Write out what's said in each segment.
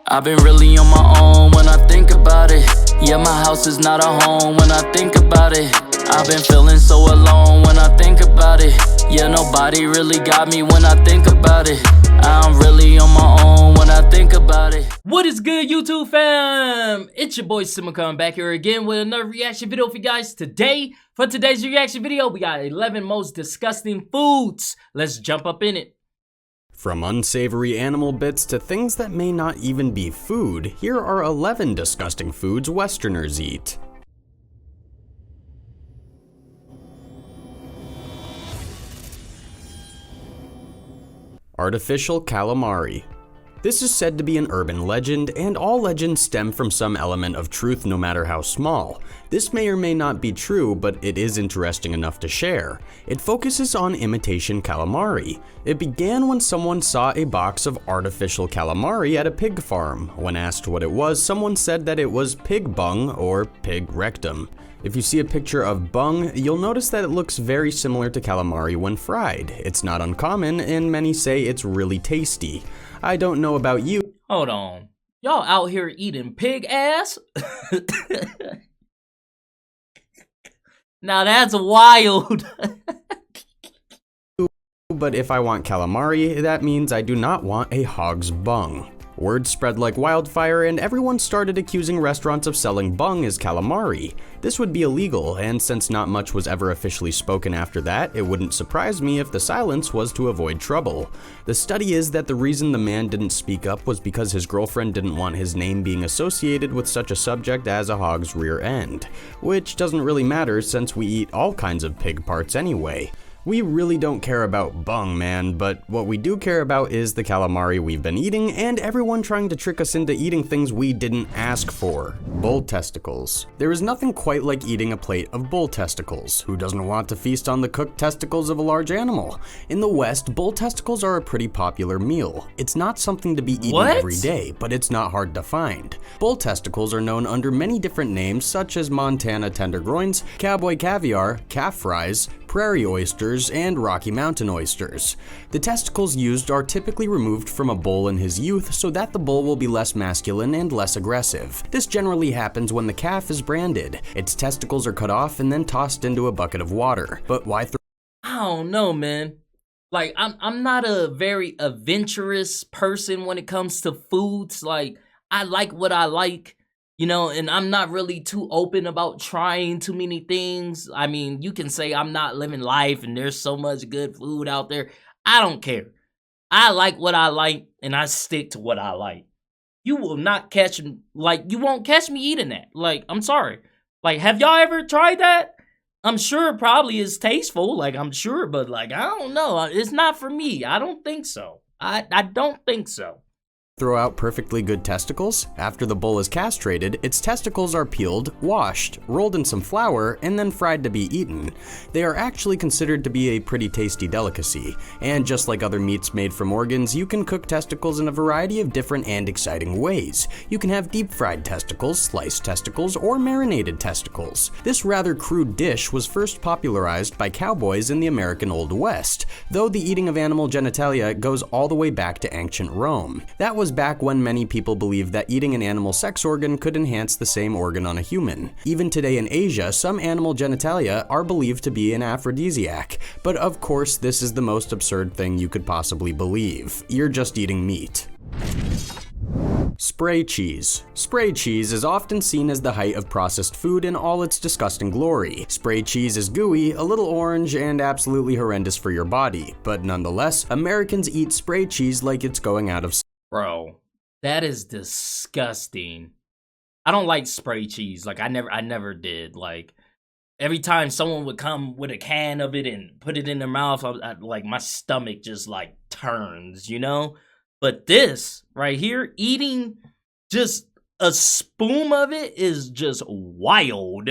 I've been really on my own when I think about it. Yeah, my house is not a home when I think about it. I've been feeling so alone when I think about it. Yeah, nobody really got me when I think about it. I'm really on my own when I think about it. What is good, YouTube fam? It's your boy Simba coming back here again with another reaction video for you guys today. For today's reaction video, we got 11 most disgusting foods. Let's jump up in it. From unsavory animal bits to things that may not even be food, here are 11 disgusting foods Westerners eat. Artificial calamari. This is said to be an urban legend, and all legends stem from some element of truth no matter how small. This may or may not be true, but it is interesting enough to share. It focuses on imitation calamari. It began when someone saw a box of artificial calamari at a pig farm. When asked what it was, someone said that it was pig bung or pig rectum. If you see a picture of bung, you'll notice that it looks very similar to calamari when fried. It's not uncommon, and many say it's really tasty. I don't know about you. Hold on. Y'all out here eating pig ass? Now that's wild. But if I want calamari, that means I do not want a hog's bung. Word spread like wildfire, and everyone started accusing restaurants of selling bung as calamari. This would be illegal, and since not much was ever officially spoken after that, it wouldn't surprise me if the silence was to avoid trouble. The study is that the reason the man didn't speak up was because his girlfriend didn't want his name being associated with such a subject as a hog's rear end. Which doesn't really matter since we eat all kinds of pig parts anyway. We really don't care about bung, man, but what we do care about is the calamari we've been eating and everyone trying to trick us into eating things we didn't ask for. Bull testicles. There is nothing quite like eating a plate of bull testicles. Who doesn't want to feast on the cooked testicles of a large animal? In the West, bull testicles are a pretty popular meal. It's not something to be eaten every day, but it's not hard to find. Bull testicles are known under many different names such as Montana tenderloins, cowboy caviar, calf fries, prairie oysters, and Rocky Mountain oysters. The testicles used are typically removed from a bull in his youth so that the bull will be less masculine and less aggressive. This generally happens when the calf is branded. Its testicles are cut off and then tossed into a bucket of water. But why I don't know, man. Like, I'm not a very adventurous person when it comes to foods. Like, I like what I like. You know, and I'm not really too open about trying too many things. I mean, you can say I'm not living life and there's so much good food out there. I don't care. I like what I like and I stick to what I like. You will not catch, like, you won't catch me eating that. Like, I'm sorry. Like, have y'all ever tried that? I'm sure it probably is tasteful, like, I'm sure, but, like, I don't know. It's not for me. I don't think so. I don't think so. Throw out perfectly good testicles? After the bull is castrated, its testicles are peeled, washed, rolled in some flour, and then fried to be eaten. They are actually considered to be a pretty tasty delicacy, and just like other meats made from organs, you can cook testicles in a variety of different and exciting ways. You can have deep-fried testicles, sliced testicles, or marinated testicles. This rather crude dish was first popularized by cowboys in the American Old West, though the eating of animal genitalia goes all the way back to ancient Rome. That was back when many people believed that eating an animal sex organ could enhance the same organ on a human. Even today in Asia, some animal genitalia are believed to be an aphrodisiac. But of course, this is the most absurd thing you could possibly believe. You're just eating meat. Spray cheese. Spray cheese is often seen as the height of processed food in all its disgusting glory. Spray cheese is gooey, a little orange, and absolutely horrendous for your body. But nonetheless, Americans eat spray cheese like it's going out of style. Bro, that is disgusting. I don't like spray cheese. Like, I never did. Like, every time someone would come with a can of it and put it in their mouth, like, my stomach just, like, turns, you know? But this right here, eating just a spoon of it is just wild.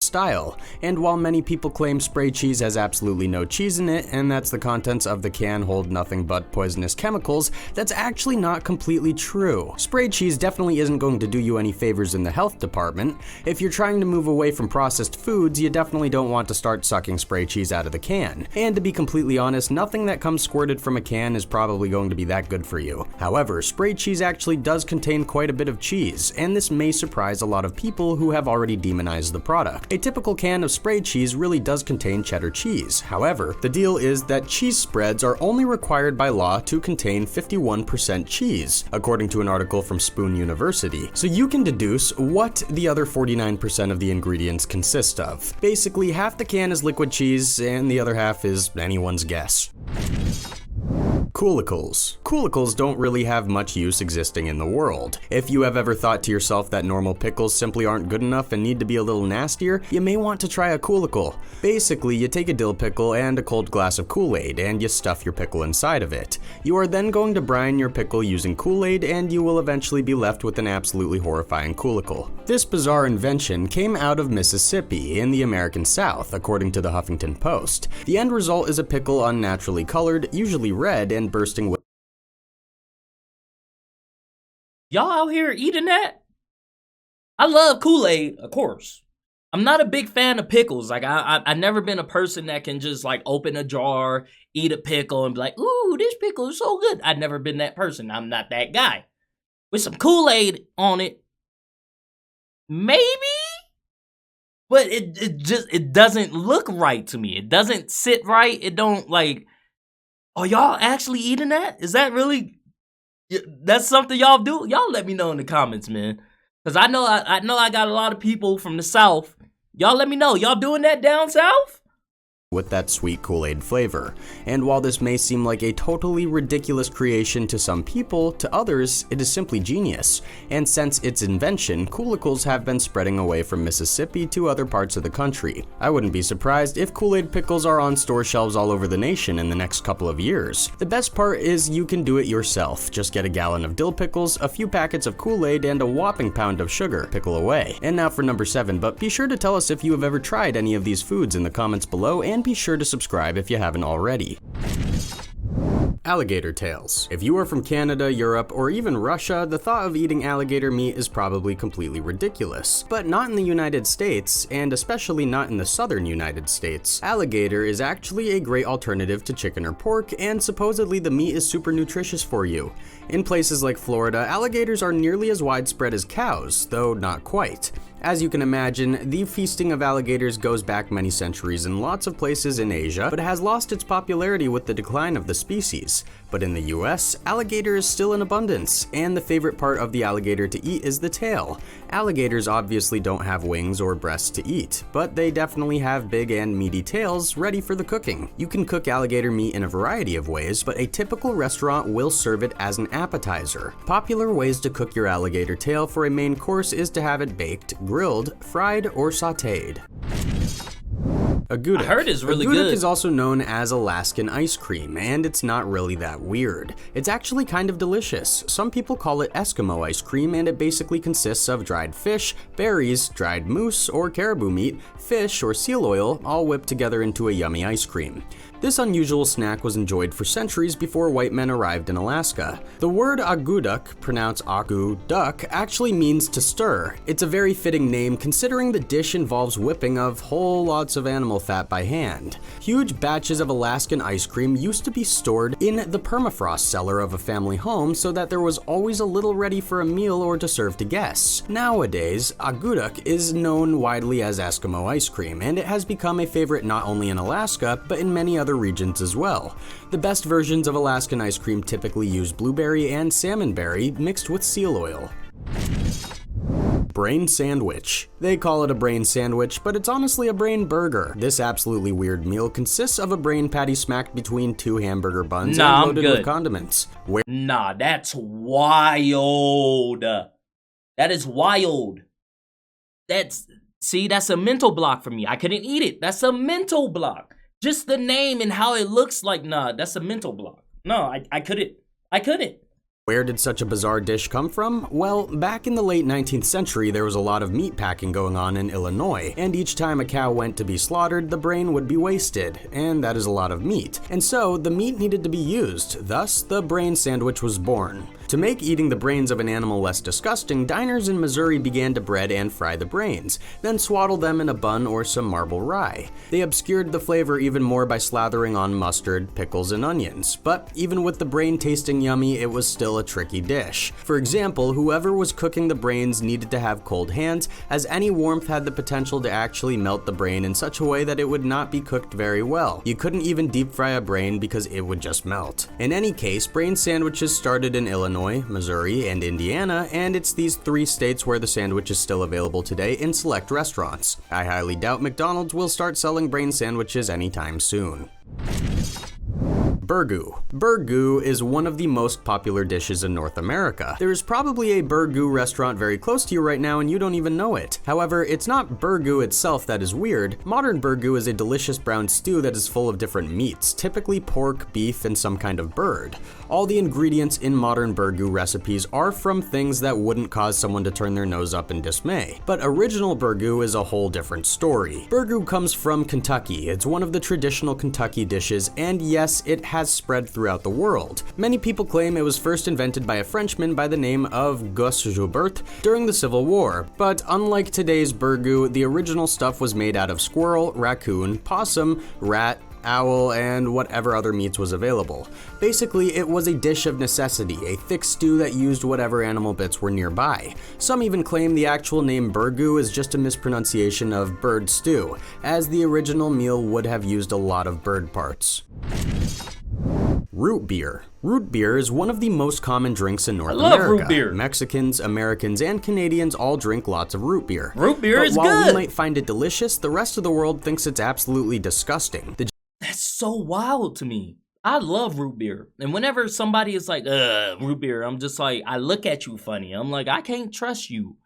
style. And while many people claim spray cheese has absolutely no cheese in it, and that's the contents of the can hold nothing but poisonous chemicals, that's actually not completely true. Spray cheese definitely isn't going to do you any favors in the health department. If you're trying to move away from processed foods, you definitely don't want to start sucking spray cheese out of the can. And to be completely honest, nothing that comes squirted from a can is probably going to be that good for you. However, spray cheese actually does contain quite a bit of cheese, and this may surprise a lot of people who have already demonized the product. A typical can of spray cheese really does contain cheddar cheese. However, the deal is that cheese spreads are only required by law to contain 51% cheese, according to an article from Spoon University. So you can deduce what the other 49% of the ingredients consist of. Basically, half the can is liquid cheese, and the other half is anyone's guess. Coolicals. Coolicals don't really have much use existing in the world. If you have ever thought to yourself that normal pickles simply aren't good enough and need to be a little nastier, you may want to try a Coolical. Basically, you take a dill pickle and a cold glass of Kool-Aid and you stuff your pickle inside of it. You are then going to brine your pickle using Kool-Aid and you will eventually be left with an absolutely horrifying Coolical. This bizarre invention came out of Mississippi in the American South, according to the Huffington Post. The end result is a pickle unnaturally colored, usually red, and bursting with Y'all out here eating that? I love Kool-Aid, of course. I'm not a big fan of pickles. Like, I've never been a person that can just, like, open a jar, eat a pickle, and be like, ooh, this pickle is so good. I've never been that person. I'm not that guy. With some Kool-Aid on it, maybe? But it doesn't look right to me. It doesn't sit right. It don't, like, oh, y'all actually eating that? Is that really... That's something y'all do? Y'all let me know in the comments, man. Because I know I got a lot of people from the South. Y'all let me know. Y'all doing that down south? with that sweet Kool-Aid flavor. And while this may seem like a totally ridiculous creation to some people, to others, it is simply genius. And since its invention, Coolicals have been spreading away from Mississippi to other parts of the country. I wouldn't be surprised if Kool-Aid pickles are on store shelves all over the nation in the next couple of years. The best part is you can do it yourself. Just get a gallon of dill pickles, a few packets of Kool-Aid, and a whopping pound of sugar. Pickle away. And now for number 7, but be sure to tell us if you have ever tried any of these foods in the comments below, and be sure to subscribe if you haven't already. Alligator tails. If you are from Canada, Europe, or even Russia, the thought of eating alligator meat is probably completely ridiculous. But not in the United States, and especially not in the southern United States. Alligator is actually a great alternative to chicken or pork, and supposedly the meat is super nutritious for you. In places like Florida, alligators are nearly as widespread as cows, though not quite. As you can imagine, the feasting of alligators goes back many centuries in lots of places in Asia, but has lost its popularity with the decline of the species. But in the US, alligator is still in abundance, and the favorite part of the alligator to eat is the tail. Alligators obviously don't have wings or breasts to eat, but they definitely have big and meaty tails ready for the cooking. You can cook alligator meat in a variety of ways, but a typical restaurant will serve it as an appetizer. Popular ways to cook your alligator tail for a main course is to have it baked, grilled, fried, or sautéed. Agoutic. I heard it's really Agoutic good. is also known as Alaskan ice cream, and it's not really that weird. It's actually kind of delicious. Some people call it Eskimo ice cream, and it basically consists of dried fish, berries, dried moose or caribou meat, fish or seal oil, all whipped together into a yummy ice cream. This unusual snack was enjoyed for centuries before white men arrived in Alaska. The word agoudak, pronounced agoo-duck, actually means to stir. It's a very fitting name considering the dish involves whipping of whole lots of animal fat by hand. Huge batches of Alaskan ice cream used to be stored in the permafrost cellar of a family home so that there was always a little ready for a meal or to serve to guests. Nowadays, agoudak is known widely as Eskimo ice cream, and it has become a favorite not only in Alaska, but in many other regions as well. The best versions of Alaskan ice cream typically use blueberry and salmonberry mixed with seal oil. Brain sandwich. They call it a brain sandwich, but it's honestly a brain burger. This absolutely weird meal consists of a brain patty smacked between two hamburger buns and loaded with condiments. Nah, that's wild. That is wild. That's a mental block for me. I couldn't eat it. That's a mental block. Just the name and how it looks like, nah, that's a mental block. No, I couldn't. Where did such a bizarre dish come from? Well, back in the late 19th century, there was a lot of meat packing going on in Illinois, and each time a cow went to be slaughtered, the brain would be wasted, and that is a lot of meat. And so, the meat needed to be used, thus the brain sandwich was born. To make eating the brains of an animal less disgusting, diners in Missouri began to bread and fry the brains, then swaddle them in a bun or some marble rye. They obscured the flavor even more by slathering on mustard, pickles, and onions, but even with the brain tasting yummy, it was still a tricky dish. For example, whoever was cooking the brains needed to have cold hands, as any warmth had the potential to actually melt the brain in such a way that it would not be cooked very well. You couldn't even deep fry a brain because it would just melt. In any case, brain sandwiches started in Illinois, Missouri, and Indiana, and it's these 3 states where the sandwich is still available today in select restaurants. I highly doubt McDonald's will start selling brain sandwiches anytime soon. Burgoo. Burgoo is one of the most popular dishes in North America. There is probably a Burgoo restaurant very close to you right now and you don't even know it. However, it's not Burgoo itself that is weird. Modern Burgoo is a delicious brown stew that is full of different meats, typically pork, beef, and some kind of bird. All the ingredients in modern Burgoo recipes are from things that wouldn't cause someone to turn their nose up in dismay. But original Burgoo is a whole different story. Burgoo comes from Kentucky. It's one of the traditional Kentucky dishes, and yes, it has spread throughout the world. Many people claim it was first invented by a Frenchman by the name of Gus Joubert during the Civil War, but unlike today's Burgoo, the original stuff was made out of squirrel, raccoon, possum, rat, owl, and whatever other meats was available. Basically, it was a dish of necessity, a thick stew that used whatever animal bits were nearby. Some even claim the actual name Burgoo is just a mispronunciation of bird stew, as the original meal would have used a lot of bird parts. Root beer. Root beer is one of the most common drinks in North America. Root beer. Mexicans, Americans, and Canadians all drink lots of root beer. Root beer is good. While we might find it delicious, the rest of the world thinks it's absolutely disgusting. That's so wild to me. I love root beer. And whenever somebody is like, root beer, I'm just like, I look at you funny. I'm like, I can't trust you.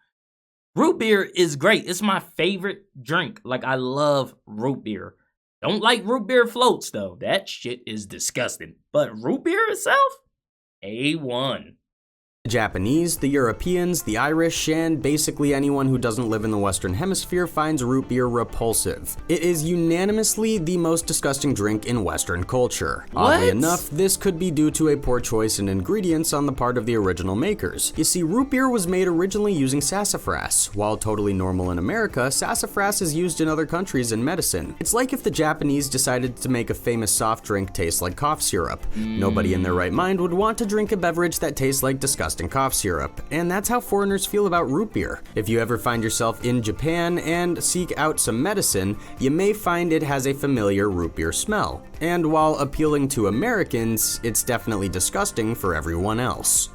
Root beer is great. It's my favorite drink. Like, I love root beer. Don't like root beer floats, though. That shit is disgusting. But root beer itself? A1. The Japanese, the Europeans, the Irish, and basically anyone who doesn't live in the Western Hemisphere finds root beer repulsive. It is unanimously the most disgusting drink in Western culture. What? Oddly enough, this could be due to a poor choice in ingredients on the part of the original makers. You see, root beer was made originally using sassafras. While totally normal in America, sassafras is used in other countries in medicine. It's like if the Japanese decided to make a famous soft drink taste like cough syrup. Nobody in their right mind would want to drink a beverage that tastes like disgusting cough syrup, and that's how foreigners feel about root beer. If you ever find yourself in Japan and seek out some medicine, you may find it has a familiar root beer smell. And while appealing to Americans, it's definitely disgusting for everyone else.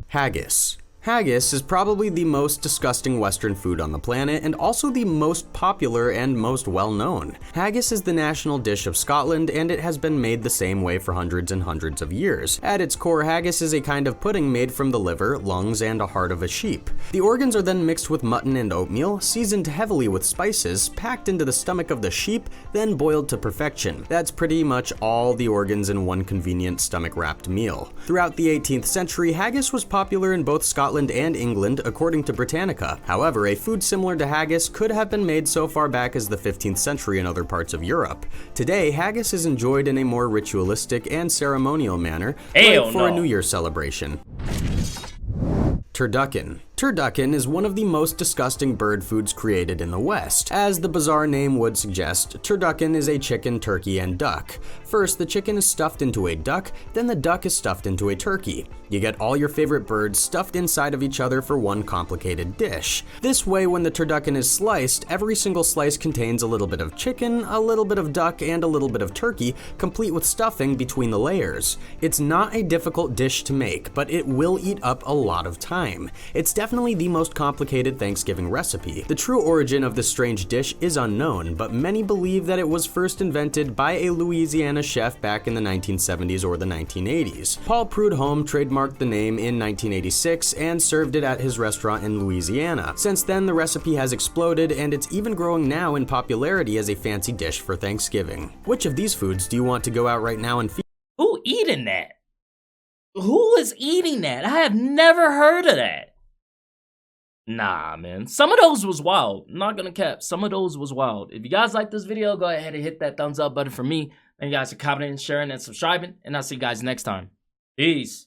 Haggis. Haggis is probably the most disgusting Western food on the planet and also the most popular and most well-known. Haggis is the national dish of Scotland, and it has been made the same way for hundreds and hundreds of years. At its core, haggis is a kind of pudding made from the liver, lungs, and a heart of a sheep. The organs are then mixed with mutton and oatmeal, seasoned heavily with spices, packed into the stomach of the sheep, then boiled to perfection. That's pretty much all the organs in one convenient stomach-wrapped meal. Throughout the 18th century, haggis was popular in both Scotland and England, according to Britannica. However, a food similar to haggis could have been made so far back as the 15th century in other parts of Europe. Today, haggis is enjoyed in a more ritualistic and ceremonial manner, like for a New Year celebration. Turducken. Turducken is one of the most disgusting bird foods created in the West. As the bizarre name would suggest, turducken is a chicken, turkey, and duck. First, the chicken is stuffed into a duck, then the duck is stuffed into a turkey. You get all your favorite birds stuffed inside of each other for one complicated dish. This way, when the turducken is sliced, every single slice contains a little bit of chicken, a little bit of duck, and a little bit of turkey, complete with stuffing between the layers. It's not a difficult dish to make, but it will eat up a lot of time. It's definitely the most complicated Thanksgiving recipe. The true origin of this strange dish is unknown, but many believe that it was first invented by a Louisiana chef back in the 1970s or the 1980s. Paul Prudhomme trademarked the name in 1986 and served it at his restaurant in Louisiana. Since then, the recipe has exploded, and it's even growing now in popularity as a fancy dish for Thanksgiving. Which of these foods do you want to go out right now and feed? Who eating that? Who is eating that? I have never heard of that. Nah, man. Some of those was wild. I'm not gonna cap. Some of those was wild. If you guys like this video, go ahead and hit that thumbs up button for me. Thank you guys for commenting, sharing, and subscribing. And I'll see you guys next time. Peace.